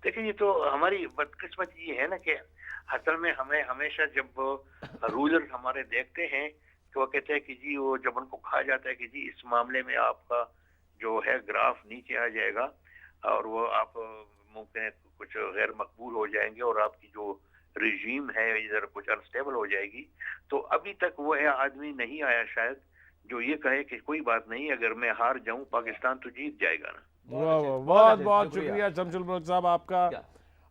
دیکھیں یہ تو ہماری بدقسمت یہ ہے نا کہ اصل میں ہمیں ہمیشہ جب رولر ہمارے دیکھتے ہیں تو وہ کہتے ہیں کہ جی وہ جب ان کو کہا جاتا ہے کہ جی اس معاملے میں آپ کا جو ہے گراف نیچے آ جائے گا اور وہ آپ ممکن ہے کچھ غیر مقبول ہو جائیں گے اور آپ کی جو رجیم ہے ادھر کچھ انسٹیبل ہو جائے گی، تو ابھی تک وہ آدمی نہیں آیا شاید جو یہ کہے کہ کوئی بات نہیں، اگر میں ہار جاؤں پاکستان تو جیت جائے گا نا۔ بہت بہت شکریہ شمس الملک صاحب آپ کا،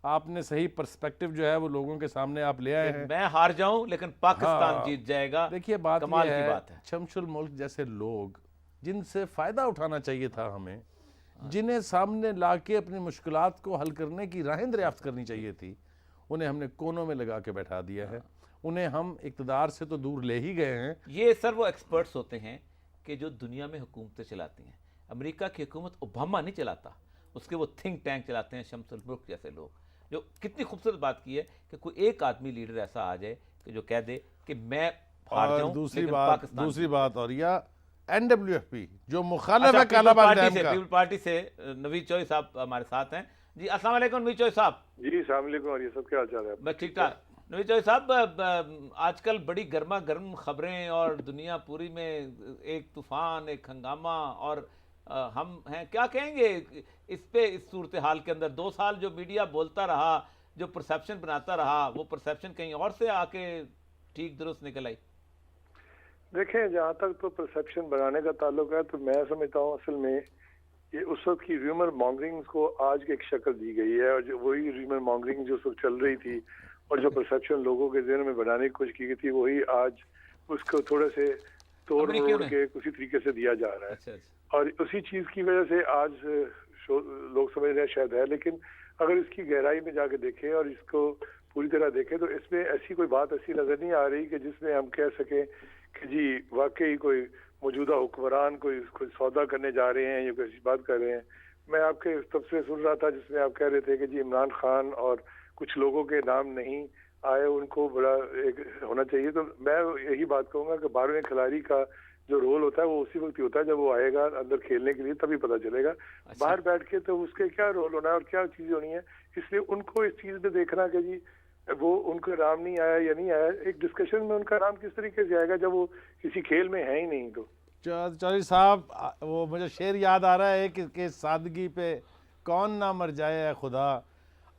آپ نے صحیح پرسپیکٹیو جو ہے وہ لوگوں کے سامنے آپ لے آئے ہیں۔ میں ہار جاؤں لیکن پاکستان جیت جائے گا، دیکھیے بات کمال یہ کی ہے بات ہے۔ شمس الملک جیسے لوگ جن سے فائدہ اٹھانا چاہیے تھا ہمیں، جنہیں سامنے لا کے اپنی مشکلات کو حل کرنے کی راہیں دریافت کرنی چاہیے تھی، انہیں ہم نے کونوں میں لگا کے بیٹھا دیا ہے، انہیں ہم اقتدار سے تو دور لے ہی گئے ہیں۔ یہ سر وہ ایکسپرٹس ہوتے ہیں کہ جو دنیا میں حکومتیں چلاتی ہیں۔ امریکہ کی حکومت اوباما نہیں چلاتا، اس کے وہ تھنک ٹینک چلاتے ہیں شمس الملک جیسے لوگ، جو کتنی خوبصورت بات کی ہے کہ کوئی ایک آدمی لیڈر ایسا آ جائے کہ جو کہہ دے کہ میں ہار اور جاؤں دوسری لیکن بات پاکستان اور یہ NWFP جو مخالف ہے کالا بال ڈیم کا۔ پیپل پارٹی سے نوید چوئی صاحب ہمارے ساتھ ہیں۔ جی السلام علیکم نوید چوئی صاحب۔ جی السلام علیکم، اور یہ سب کیا حال چال ہے؟ بس ٹھیک ٹھاک۔ نوید چوئی صاحب آج کل بڑی گرما گرم خبریں اور دنیا پوری میں ایک طوفان، ایک ہنگامہ، اور ہم ہیں کیا کہیں گے اس پہ، اس صورتحال کے اندر 2 سال جو میڈیا بولتا رہا، جو پرسیپشن بناتا رہا، وہ پرسیپشن کہیں اور سے آ کے ٹھیک درست نکل آئی؟ دیکھیں جہاں تک تو پرسیپشن بنانے کا تعلق ہے تو میں سمجھتا ہوں اصل میں یہ اس وقت کی ریومر مانگرنگ کو آج کی ایک شکل دی گئی ہے، اور جو وہی ریومر مانگرنگ جو اس وقت چل رہی تھی اور جو پرسیپشن لوگوں کے ذہن میں بنانے کی کوشش کی گئی تھی، وہی آج اس کو تھوڑے سے توڑ مروڑ کے اسی طریقے سے دیا جا رہا ہے، اور اسی چیز کی وجہ سے آج لوگ سمجھ رہے ہیں شاید ہے، لیکن اگر اس کی گہرائی میں جا کے دیکھیں اور اس کو پوری طرح دیکھیں تو اس میں ایسی کوئی بات ایسی نظر نہیں آ رہی کہ جس میں ہم کہہ سکیں کہ جی واقعی کوئی موجودہ حکمران کوئی سودا کرنے جا رہے ہیں یا کوئی ایسی بات کر رہے ہیں۔ میں آپ کے تبصرے سن رہا تھا جس میں آپ کہہ رہے تھے کہ جی عمران خان اور کچھ لوگوں کے نام نہیں آئے، ان کو بڑا ایک ہونا چاہیے، تو میں یہی بات کہوں گا کہ 12ویں کھلاڑی کا جو رول ہوتا ہے وہ اسی وقت ہی ہوتا ہے جب وہ آئے گا اندر کھیلنے کے لیے، تبھی پتہ چلے گا باہر بیٹھ کے تو اس کے کیا رول ہونا ہے اور کیا چیزیں ہونی ہے۔ اس لیے ان کو اس چیز میں دیکھنا کہ جی وہ ان کا نام نہیں آیا یا نہیں آیا، ایک ڈسکشن میں ان کا نام کس طریقے سے آئے گا جب وہ کسی کھیل میں ہے ہی نہیں۔ تو چودھری صاحب وہ مجھے شعر یاد آ رہا ہے کہ سادگی پہ کون نہ مر جائے اے خدا۔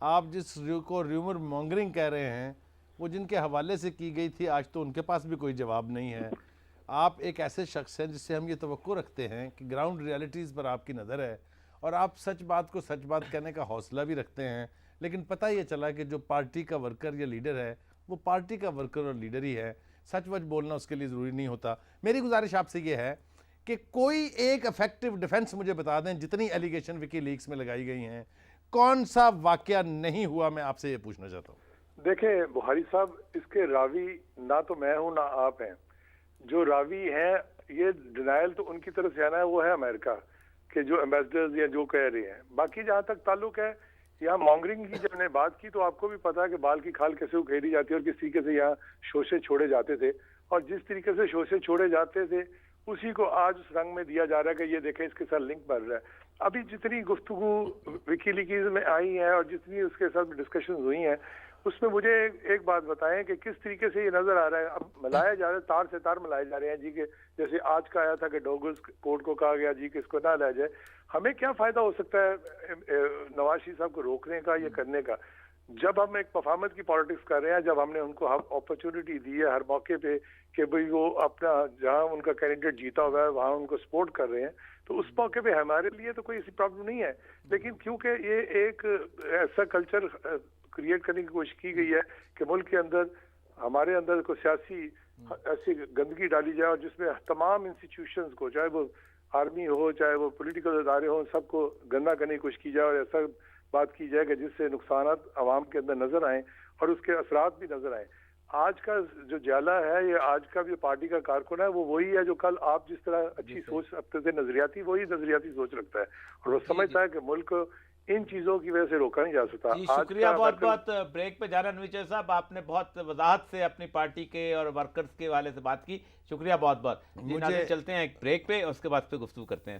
آپ جس کو ریومر مانگرنگ کہہ رہے ہیں وہ جن کے حوالے سے کی گئی تھی، آج تو ان کے پاس بھی کوئی جواب نہیں ہے۔ آپ ایک ایسے شخص ہیں جس سے ہم یہ توقع رکھتے ہیں کہ گراؤنڈ ریالٹیز پر آپ کی نظر ہے اور آپ سچ بات کو سچ بات کہنے کا حوصلہ بھی رکھتے ہیں، لیکن پتہ یہ چلا کہ جو پارٹی کا ورکر یا لیڈر ہے وہ پارٹی کا ورکر اور لیڈر ہی ہے، سچ وچ بولنا اس کے لیے ضروری نہیں ہوتا۔ میری گزارش آپ سے یہ ہے کہ کوئی ایک افیکٹو ڈیفنس مجھے بتا دیں، جتنی ایلیگیشن وکی لیکس میں لگائی گئی ہیں کون سا واقعہ نہیں ہوا، میں آپ سے یہ پوچھنا چاہتا ہوں۔ دیکھیں بخاری صاحب، اس کے راوی نہ تو میں ہوں نہ آپ ہیں، جو راوی ہیں یہ ڈینائل تو ان کی طرف سے آنا ہے، وہ ہے امریکہ کہ جو ایمبیسڈرز یا جو کہہ رہے ہیں۔ باقی جہاں تک تعلق ہے یہاں مانگرنگ کی جب نے بات کی تو آپ کو بھی پتا ہے کہ بال کی کھال کیسے اکھیری جاتی ہے اور کس طریقے سے یہاں شوشے چھوڑے جاتے تھے، اور جس طریقے سے شوشے چھوڑے جاتے تھے اسی کو آج اس رنگ میں دیا جا رہا ہے کہ یہ دیکھیں اس کے ساتھ لنک بن رہا ہے۔ ابھی جتنی گفتگو وکی لیکیز میں آئی ہے اور جتنی اس کے ساتھ ڈسکشنز ہوئی ہیں اس میں مجھے ایک بات بتائیں کہ کس طریقے سے یہ نظر آ رہا ہے، اب ملایا جا رہا ہے، تار سے تار ملائے جا رہے ہیں جی، کہ جیسے آج کا آیا تھا کہ ڈوگلز کورٹ کو کہا گیا جی کہ اس کو نہ لایا جائے۔ ہمیں کیا فائدہ ہو سکتا ہے نواز شریف صاحب کو روکنے کا یا کرنے کا، جب ہم ایک پرفارمنس کی پالیٹکس کر رہے ہیں، جب ہم نے ان کو اپرچونٹی دی ہے ہر موقع پہ کہ بھئی وہ اپنا جہاں ان کا کینڈیڈیٹ جیتا ہوا ہے وہاں ان کو سپورٹ کر رہے ہیں، تو اس موقع پہ ہمارے لیے تو کوئی ایسی پرابلم نہیں ہے، لیکن کیونکہ یہ ایک ایسا کلچر کریٹ کرنے کی کوشش کی گئی ہے کہ ملک کے اندر ہمارے اندر کوئی سیاسی ایسی گندگی ڈالی جائے اور جس میں تمام انسٹیٹیوشنز کو، چاہے وہ آرمی ہو چاہے وہ پولیٹیکل ادارے ہوں، سب کو گندا کرنے کی کوشش کی جائے اور ایسا بات کی جائے کہ جس سے نقصانات عوام کے اندر نظر آئیں اور اس کے اثرات بھی نظر آئیں۔ آج کا جو جالا ہے یہ آج کا بھی پارٹی کا کارکن ہے وہ وہی ہے جو کل آپ جس طرح اچھی سوچ رکھتے تھے نظریاتی، وہی نظریاتی سوچ رکھتا ہے اور وہ سمجھتا ہے کہ ملک ان چیزوں کی وجہ سے روکا نہیں جا سکتا۔ جی شکریہ بہت بہت۔ بریک پہ جا رہا ہے نوید چوئی صاحب، آپ نے بہت وضاحت سے اپنی پارٹی کے اور ورکرز کے حوالے سے بات کی، شکریہ بہت بہت۔ جی ناظرین چلتے ہیں ایک بریک پہ اور اس کے بعد پہ گفتگو کرتے ہیں۔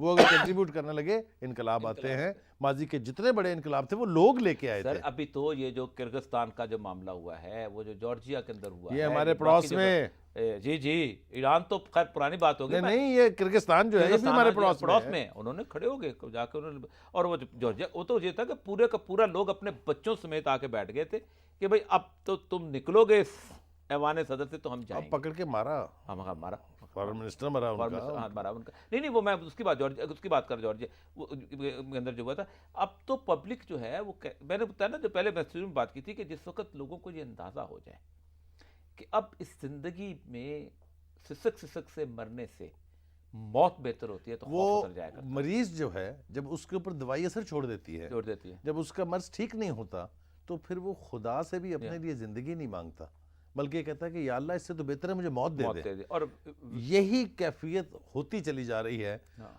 وہ اگر کنٹریبیوٹ کرنے لگے انقلاب آتے ہیں. ماضی کے جتنے بڑے انقلاب تھے وہ لوگ لے کے آئے تھے. سر ابھی تو یہ جو کرغزستان کا جو معاملہ ہوا ہے، وہ جو جارجیا کے اندر ہوا ہے، یہ ہمارے پڑوس میں. جی ایران تو خیر پرانی بات ہوگی. نہیں یہ کرغزستان جو ہے یہ بھی ہمارے پڑوس میں انہوں نے کھڑے ہو گئے جا کے انہوں نے. اور وہ جارجیا وہ تو یہ تھا کہ پورے کا پورا لوگ اپنے بچوں سمیت آ کے بیٹھ گئے تھے کہ بھائی اب تو تم نکلو گے ایوان صدر سے تو ہم جائیں گے. پکڑ کے مارا ہمارا فارن منسٹر مرا ان کا. نہیں وہ میں اس کی بات کر جارجیا کے اندر جو ہوا تھا. اب تو پبلک جو ہے وہ میں نے بتایا نا جو پہلے میں شروع میں بات کی تھی کہ جس وقت لوگوں کو یہ اندازہ ہو جائے کہ اب اس زندگی میں سسک سے مرنے سے موت بہتر ہوتی ہے تو خوف اتر جائے گا. مریض جو ہے جب اس کے اوپر دوائی اثر چھوڑ دیتی ہے جب اس کا مرض ٹھیک نہیں ہوتا تو پھر وہ خدا سے بھی اپنے لیے زندگی نہیں مانگتا، بلکہ یہ کہتا ہے کہ یا اللہ اس سے تو بہتر ہے مجھے موت دے دے. اور یہی کیفیت ہوتی چلی جا رہی ہے.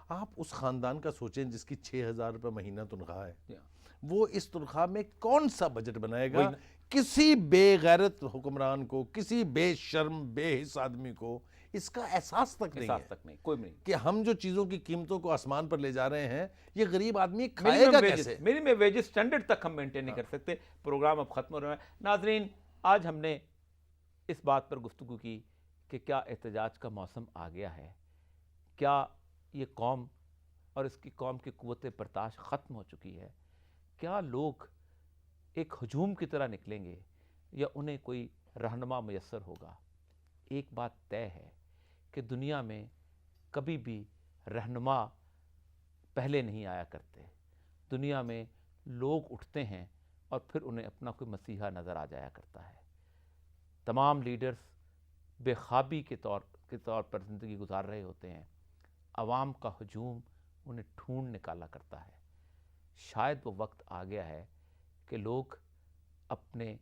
آپ اس خاندان کا سوچیں جس کی 6,000 روپے مہینہ تنخواہ ہے، وہ اس تنخواہ میں کون سا بجٹ بنائے گا؟ کسی بے غیرت حکمران کو، کسی بے شرم بے حس آدمی کو اس کا احساس تک نہیں ہے کوئی نہیں کہ ہم جو چیزوں کی قیمتوں کو آسمان پر لے جا رہے ہیں یہ غریب آدمی کھائے گا کیسے؟ منیمم ویجز سٹینڈرڈ تک ہم مینٹین نہیں کر سکتے. پروگرام اب ختم ہو رہا ہے. ناظرین آج ہم نے اس بات پر گفتگو کی کہ کیا احتجاج کا موسم آ گیا ہے، کیا یہ قوم اور اس کی قوم کی قوت برداشت ختم ہو چکی ہے، کیا لوگ ایک ہجوم کی طرح نکلیں گے یا انہیں کوئی رہنما میسر ہوگا؟ ایک بات طے ہے کہ دنیا میں کبھی بھی رہنما پہلے نہیں آیا کرتے. دنیا میں لوگ اٹھتے ہیں اور پھر انہیں اپنا کوئی مسیحا نظر آ جایا کرتا ہے. تمام لیڈرز بے خوابی کے طور پر زندگی گزار رہے ہوتے ہیں. عوام کا ہجوم انہیں ڈھونڈ نکالا کرتا ہے. شاید وہ وقت آ گیا ہے کہ لوگ اپنے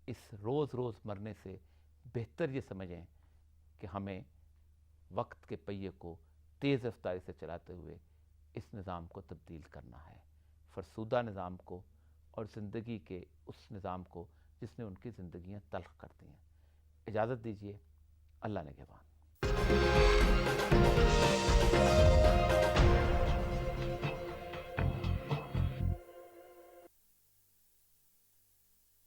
اس روز مرنے سے بہتر یہ سمجھیں کہ ہمیں وقت کے پہیے کو تیز رفتاری سے چلاتے ہوئے اس نظام کو تبدیل کرنا ہے، فرسودہ نظام کو اور زندگی کے اس نظام کو جس نے ان کی زندگیاں تلخ کر دی ہیں. اجازت دیجیے. اللہ نگہبان.